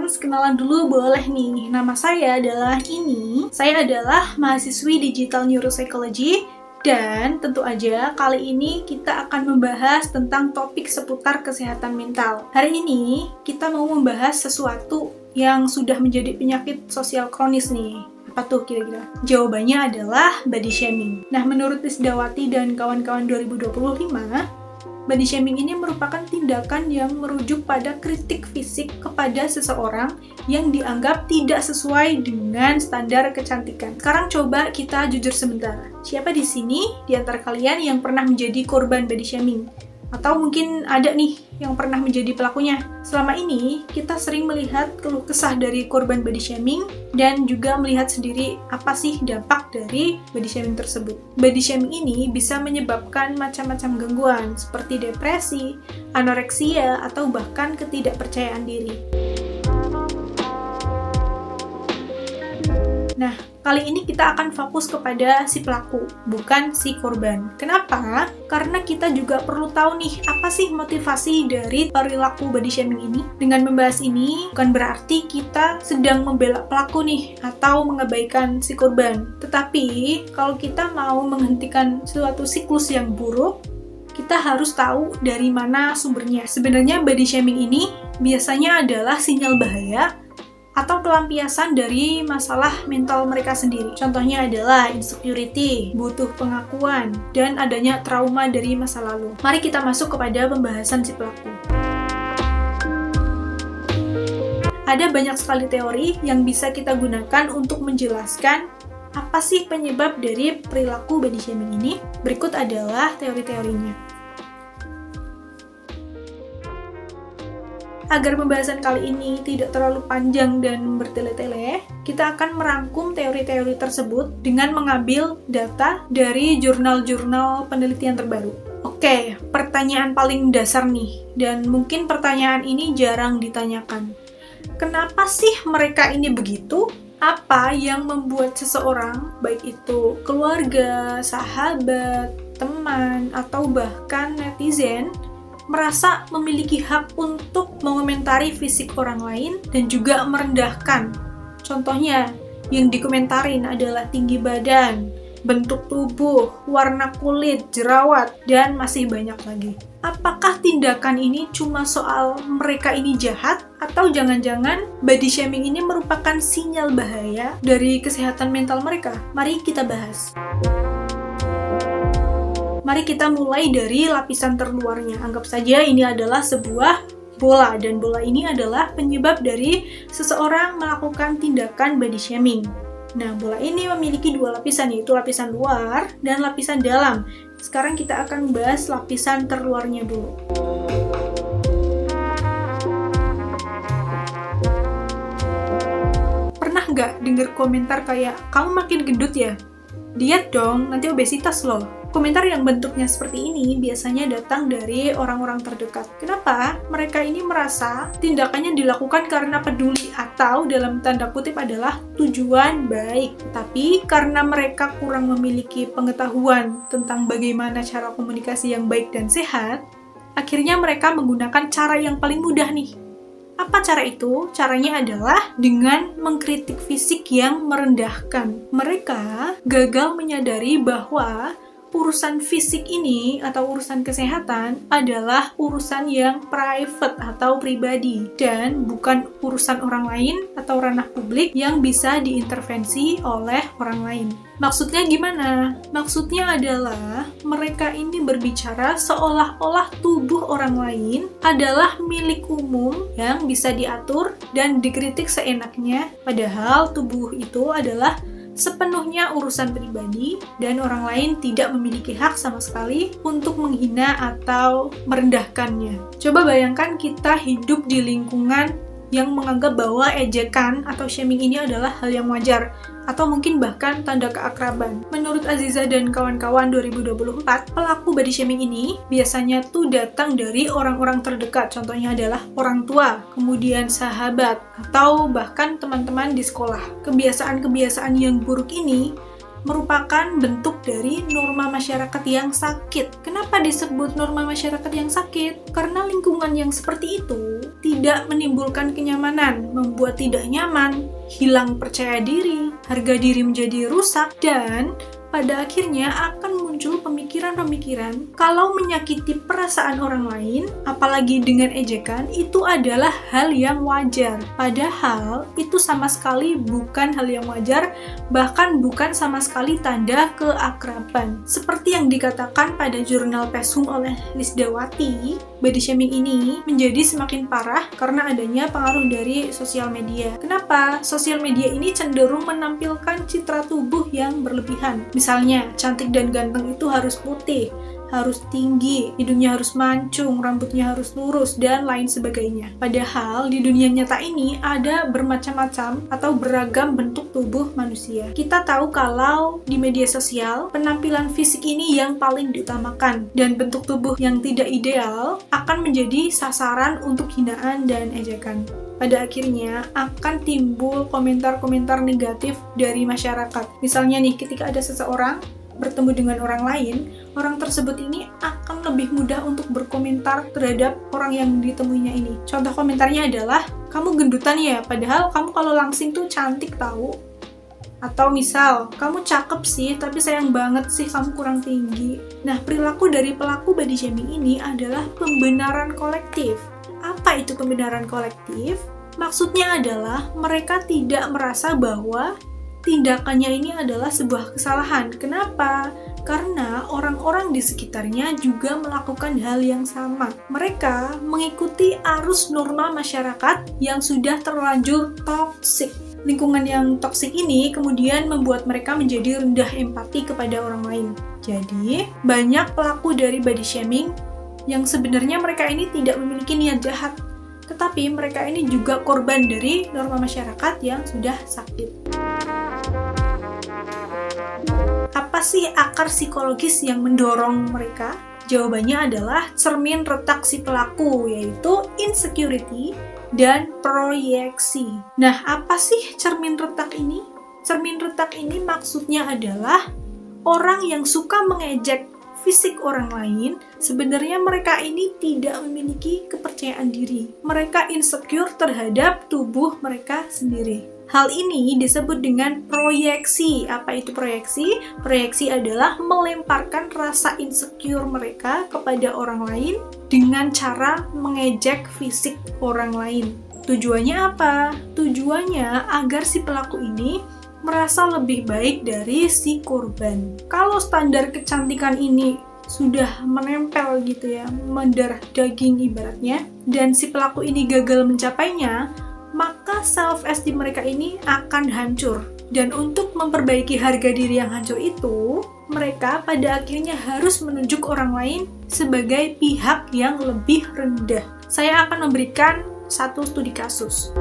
friends, kenalan dulu boleh nih. Nama saya adalah Saya adalah mahasiswi Digital Neuropsychology. Dan tentu aja kali ini kita akan membahas tentang topik seputar kesehatan mental. Hari ini kita mau membahas sesuatu yang sudah menjadi penyakit sosial kronis nih. Apa tuh kira-kira? Jawabannya adalah body shaming. Nah, menurut Isdawati dan kawan-kawan 2025, body shaming ini merupakan tindakan yang merujuk pada kritik fisik kepada seseorang yang dianggap tidak sesuai dengan standar kecantikan. Sekarang coba kita jujur sebentar. Siapa di sini di antara kalian yang pernah menjadi korban body shaming? Atau mungkin ada nih yang pernah menjadi pelakunya. Selama ini, kita sering melihat keluh kesah dari korban body shaming dan juga melihat sendiri apa sih dampak dari body shaming tersebut. Body shaming ini bisa menyebabkan macam-macam gangguan seperti depresi, anoreksia, atau bahkan ketidakpercayaan diri. Nah, kali ini kita akan fokus kepada si pelaku, bukan si korban. Kenapa? Karena kita juga perlu tahu nih, apa sih motivasi dari perilaku body shaming ini? Dengan membahas ini, bukan berarti kita sedang membela pelaku nih, atau mengabaikan si korban. Tetapi, kalau kita mau menghentikan suatu siklus yang buruk, kita harus tahu dari mana sumbernya. Sebenarnya body shaming ini biasanya adalah sinyal bahaya atau pelampiasan dari masalah mental mereka sendiri. Contohnya adalah insecurity, butuh pengakuan, dan adanya trauma dari masa lalu. Mari kita masuk kepada pembahasan si pelaku. Ada banyak sekali teori yang bisa kita gunakan untuk menjelaskan apa sih penyebab dari perilaku body shaming ini. Berikut adalah teori-teorinya. Agar pembahasan kali ini tidak terlalu panjang dan bertele-tele, kita akan merangkum teori-teori tersebut dengan mengambil data dari jurnal-jurnal penelitian terbaru. Oke, pertanyaan paling dasar nih, dan mungkin pertanyaan ini jarang ditanyakan. Kenapa sih mereka ini begitu? Apa yang membuat seseorang, baik itu keluarga, sahabat, teman, atau bahkan netizen, merasa memiliki hak untuk mengomentari fisik orang lain dan juga merendahkan. Contohnya, yang dikomentarin adalah tinggi badan, bentuk tubuh, warna kulit, jerawat, dan masih banyak lagi. Apakah tindakan ini cuma soal mereka ini jahat? Atau jangan-jangan body shaming ini merupakan sinyal bahaya dari kesehatan mental mereka? Mari kita bahas. Mari kita mulai dari lapisan terluarnya. Anggap saja ini adalah sebuah bola, dan bola ini adalah penyebab dari seseorang melakukan tindakan body shaming. Nah, bola ini memiliki dua lapisan, yaitu lapisan luar dan lapisan dalam. Sekarang kita akan membahas lapisan terluarnya dulu. Pernah nggak dengar komentar kayak, "Kamu makin gendut ya? Diet dong, nanti obesitas loh." Komentar yang bentuknya seperti ini biasanya datang dari orang-orang terdekat. Kenapa? Mereka ini merasa tindakannya dilakukan karena peduli atau dalam tanda kutip adalah tujuan baik. Tapi karena mereka kurang memiliki pengetahuan tentang bagaimana cara komunikasi yang baik dan sehat, akhirnya mereka menggunakan cara yang paling mudah nih. Apa cara itu? Caranya adalah dengan mengkritik fisik yang merendahkan. Mereka gagal menyadari bahwa urusan fisik ini atau urusan kesehatan adalah urusan yang private atau pribadi dan bukan urusan orang lain atau ranah publik yang bisa diintervensi oleh orang lain. Maksudnya gimana? Maksudnya adalah mereka ini berbicara seolah-olah tubuh orang lain adalah milik umum yang bisa diatur dan dikritik seenaknya, padahal tubuh itu adalah sepenuhnya urusan pribadi dan orang lain tidak memiliki hak sama sekali untuk menghina atau merendahkannya. Coba bayangkan kita hidup di lingkungan yang menganggap bahwa ejekan atau shaming ini adalah hal yang wajar, atau mungkin bahkan tanda keakraban. Menurut Aziza dan kawan-kawan 2024, pelaku body shaming ini biasanya tuh datang dari orang-orang terdekat, contohnya adalah orang tua, kemudian sahabat, atau bahkan teman-teman di sekolah. Kebiasaan-kebiasaan yang buruk ini merupakan bentuk dari norma masyarakat yang sakit. Kenapa disebut norma masyarakat yang sakit? Karena lingkungan yang seperti itu tidak menimbulkan kenyamanan, membuat tidak nyaman, hilang percaya diri, harga diri menjadi rusak, dan pada akhirnya akan muncul pemikiran-pemikiran kalau menyakiti perasaan orang lain, apalagi dengan ejekan, itu adalah hal yang wajar. Padahal itu sama sekali bukan hal yang wajar, bahkan bukan sama sekali tanda keakraban. Seperti yang dikatakan pada jurnal Pesum oleh Lisdawati, body shaming ini menjadi semakin parah karena adanya pengaruh dari sosial media. Kenapa? Sosial media ini cenderung menampilkan citra tubuh yang berlebihan. Misalnya, cantik dan ganteng itu harus putih, harus tinggi, hidungnya harus mancung, rambutnya harus lurus, dan lain sebagainya. Padahal di dunia nyata ini ada bermacam-macam atau beragam bentuk tubuh manusia. Kita tahu kalau di media sosial, penampilan fisik ini yang paling diutamakan, dan bentuk tubuh yang tidak ideal akan menjadi sasaran untuk hinaan dan ejekan. Pada akhirnya akan timbul komentar-komentar negatif dari masyarakat. Misalnya nih, ketika ada seseorang bertemu dengan orang lain, orang tersebut ini akan lebih mudah untuk berkomentar terhadap orang yang ditemuinya ini. Contoh komentarnya adalah, kamu gendutan ya, padahal kamu kalau langsing tuh cantik tahu. Atau misal, kamu cakep sih, tapi sayang banget sih kamu kurang tinggi. Nah, perilaku dari pelaku body shaming ini adalah pembenaran kolektif. Apa itu pembenaran kolektif? Maksudnya adalah mereka tidak merasa bahwa tindakannya ini adalah sebuah kesalahan. Kenapa? Karena orang-orang di sekitarnya juga melakukan hal yang sama. Mereka mengikuti arus norma masyarakat yang sudah terlanjur toksik. Lingkungan yang toksik ini kemudian membuat mereka menjadi rendah empati kepada orang lain. Jadi, banyak pelaku dari body shaming yang sebenarnya mereka ini tidak memiliki niat jahat, tetapi mereka ini juga korban dari norma masyarakat yang sudah sakit. Apa sih akar psikologis yang mendorong mereka? Jawabannya adalah cermin retak si pelaku, yaitu insecurity dan proyeksi. Nah, apa sih cermin retak ini? Cermin retak ini maksudnya adalah orang yang suka mengejek fisik orang lain, sebenarnya mereka ini tidak memiliki kepercayaan diri. Mereka insecure terhadap tubuh mereka sendiri. Hal ini disebut dengan proyeksi. Apa itu proyeksi? Proyeksi adalah melemparkan rasa insecure mereka kepada orang lain dengan cara mengejek fisik orang lain. Tujuannya apa? Tujuannya agar si pelaku ini merasa lebih baik dari si korban. Kalau standar kecantikan ini sudah menempel gitu ya, mendarah daging ibaratnya, dan si pelaku ini gagal mencapainya, maka self-esteem mereka ini akan hancur. Dan untuk memperbaiki harga diri yang hancur itu, mereka pada akhirnya harus menunjuk orang lain sebagai pihak yang lebih rendah. Saya akan memberikan satu studi kasus.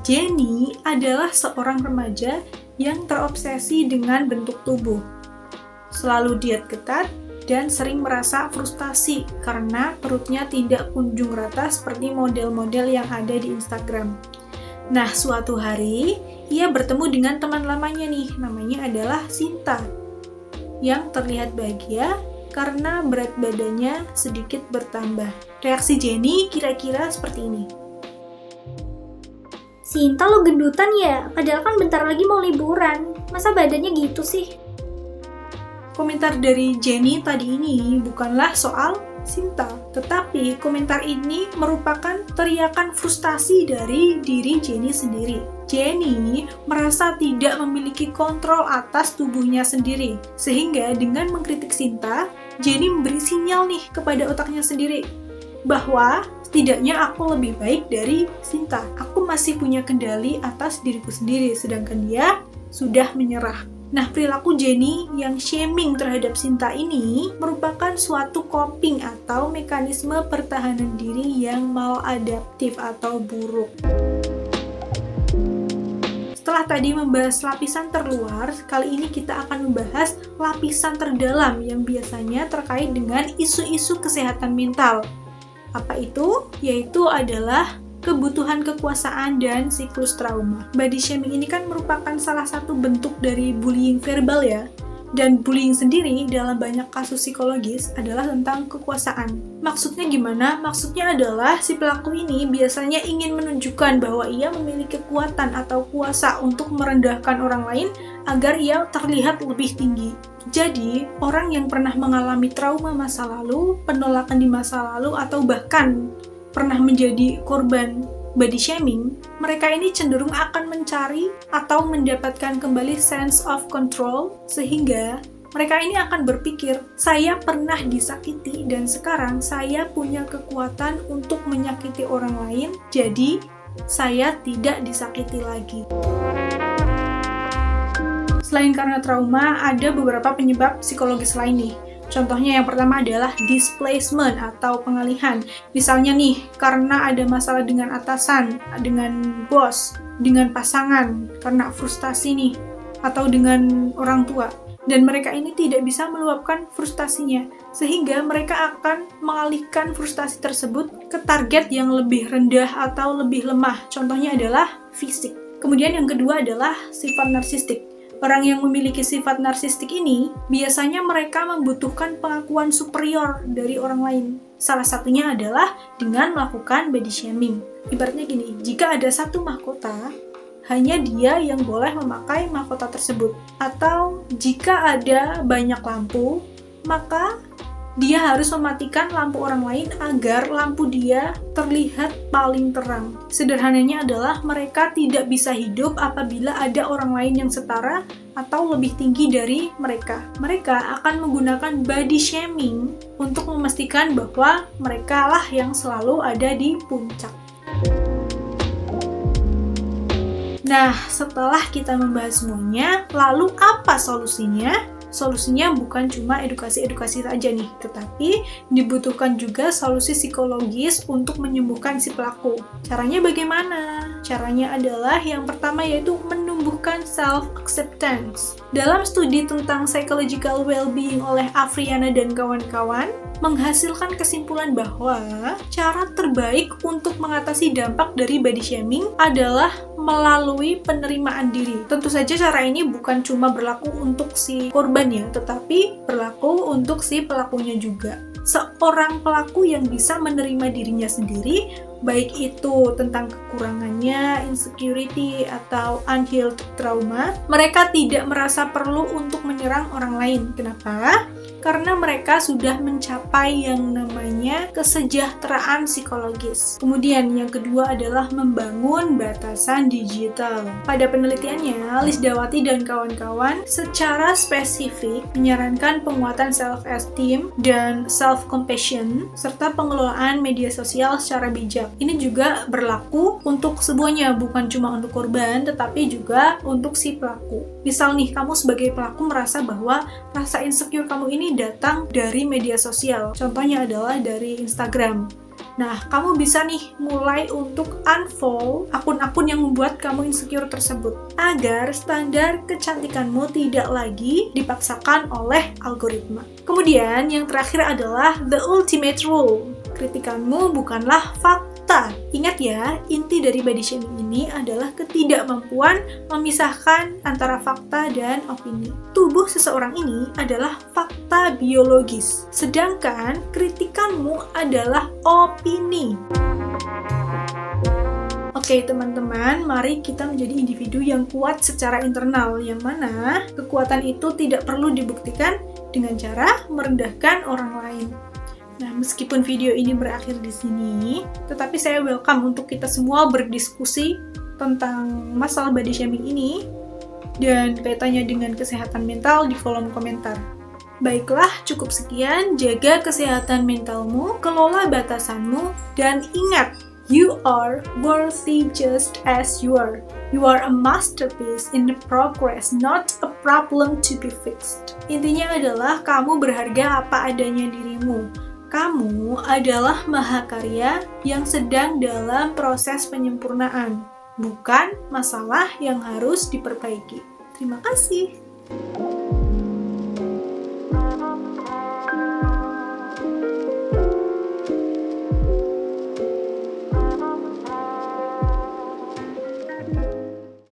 Jenny adalah seorang remaja yang terobsesi dengan bentuk tubuh. Selalu diet ketat dan sering merasa frustasi karena perutnya tidak kunjung rata seperti model-model yang ada di Instagram. Nah, suatu hari ia bertemu dengan teman lamanya nih, namanya adalah Sinta, yang terlihat bahagia karena berat badannya sedikit bertambah. Reaksi Jenny kira-kira seperti ini. Sinta, lo gendutan ya? Padahal kan bentar lagi mau liburan. Masa badannya gitu sih? Komentar dari Jenny tadi ini bukanlah soal Sinta, tetapi komentar ini merupakan teriakan frustasi dari diri Jenny sendiri. Jenny merasa tidak memiliki kontrol atas tubuhnya sendiri, sehingga dengan mengkritik Sinta, Jenny memberi sinyal nih kepada otaknya sendiri bahwa setidaknya aku lebih baik dari Sinta. Aku masih punya kendali atas diriku sendiri, sedangkan dia sudah menyerah. Nah, perilaku Jenny yang shaming terhadap Sinta ini merupakan suatu coping atau mekanisme pertahanan diri yang maladaptif atau buruk. Setelah tadi membahas lapisan terluar, kali ini kita akan membahas lapisan terdalam yang biasanya terkait dengan isu-isu kesehatan mental. Apa itu? Yaitu adalah kebutuhan kekuasaan dan siklus trauma. Body shaming ini kan merupakan salah satu bentuk dari bullying verbal ya, Dan bullying sendiri dalam banyak kasus psikologis adalah tentang kekuasaan. Maksudnya gimana? Maksudnya adalah si pelaku ini biasanya ingin menunjukkan bahwa ia memiliki kekuatan atau kuasa untuk merendahkan orang lain agar ia terlihat lebih tinggi. Jadi, orang yang pernah mengalami trauma masa lalu, penolakan di masa lalu, atau bahkan pernah menjadi korban body shaming, mereka ini cenderung akan mencari atau mendapatkan kembali sense of control, sehingga mereka ini akan berpikir, saya pernah disakiti dan sekarang saya punya kekuatan untuk menyakiti orang lain, jadi saya tidak disakiti lagi. Selain karena trauma, ada beberapa penyebab psikologis lain nih. Contohnya yang pertama adalah displacement atau pengalihan. Misalnya nih, karena ada masalah dengan atasan, dengan bos, dengan pasangan, karena frustasi nih, atau dengan orang tua. Dan mereka ini tidak bisa meluapkan frustasinya, sehingga mereka akan mengalihkan frustasi tersebut ke target yang lebih rendah atau lebih lemah. Contohnya adalah fisik. Kemudian yang kedua adalah sifat narsistik. Orang yang memiliki sifat narsistik ini, biasanya mereka membutuhkan pengakuan superior dari orang lain. Salah satunya adalah dengan melakukan body shaming. Ibaratnya gini, jika ada satu mahkota, hanya dia yang boleh memakai mahkota tersebut. Atau jika ada banyak lampu, maka dia harus mematikan lampu orang lain agar lampu dia terlihat paling terang. Sederhananya adalah mereka tidak bisa hidup apabila ada orang lain yang setara atau lebih tinggi dari mereka. Mereka akan menggunakan body shaming untuk memastikan bahwa mereka lah yang selalu ada di puncak. Nah, setelah kita membahas semuanya, lalu apa solusinya? Solusinya bukan cuma edukasi-edukasi saja nih, tetapi dibutuhkan juga solusi psikologis untuk menyembuhkan si pelaku. Caranya bagaimana? Caranya adalah yang pertama yaitu menumbuhkan self-acceptance. Dalam studi tentang psychological well-being oleh Afriana dan kawan-kawan, menghasilkan kesimpulan bahwa cara terbaik untuk mengatasi dampak dari body shaming adalah melalui penerimaan diri. Tentu saja cara ini bukan cuma berlaku untuk si korban ya, tetapi berlaku untuk si pelakunya juga. Seorang pelaku yang bisa menerima dirinya sendiri, baik itu tentang kekurangannya, insecurity, atau unhealed trauma, mereka tidak merasa perlu untuk menyerang orang lain. Kenapa? Karena mereka sudah mencapai yang namanya kesejahteraan psikologis. Kemudian yang kedua adalah membangun batasan digital. Pada penelitiannya, Lisdawati dan kawan-kawan secara spesifik menyarankan penguatan self-esteem dan self-compassion serta pengelolaan media sosial secara bijak. Ini juga berlaku untuk semuanya, bukan cuma untuk korban, tetapi juga untuk si pelaku. Misal nih, kamu sebagai pelaku merasa bahwa rasa insecure kamu ini datang dari media sosial. Contohnya adalah dari Instagram. Nah, kamu bisa nih mulai untuk unfollow akun-akun yang membuat kamu insecure tersebut agar standar kecantikanmu tidak lagi dipaksakan oleh algoritma. Kemudian, yang terakhir adalah the ultimate rule. Kritikanmu bukanlah fakta. Ingat ya, inti dari body shaming ini adalah ketidakmampuan memisahkan antara fakta dan opini. Tubuh seseorang ini adalah fakta biologis, sedangkan kritikanmu adalah opini. Oke teman-teman, mari kita menjadi individu yang kuat secara internal, yang mana kekuatan itu tidak perlu dibuktikan dengan cara merendahkan orang lain. Nah, meskipun video ini berakhir di sini, tetapi saya welcome untuk kita semua berdiskusi tentang masalah body shaming ini dan kaitannya dengan kesehatan mental di kolom komentar. Baiklah, cukup sekian. Jaga kesehatan mentalmu, kelola batasanmu, dan ingat, you are worthy just as you are. You are a masterpiece in the progress, not a problem to be fixed. Intinya adalah kamu berharga apa adanya dirimu. Kamu adalah mahakarya yang sedang dalam proses penyempurnaan, bukan masalah yang harus diperbaiki. Terima kasih.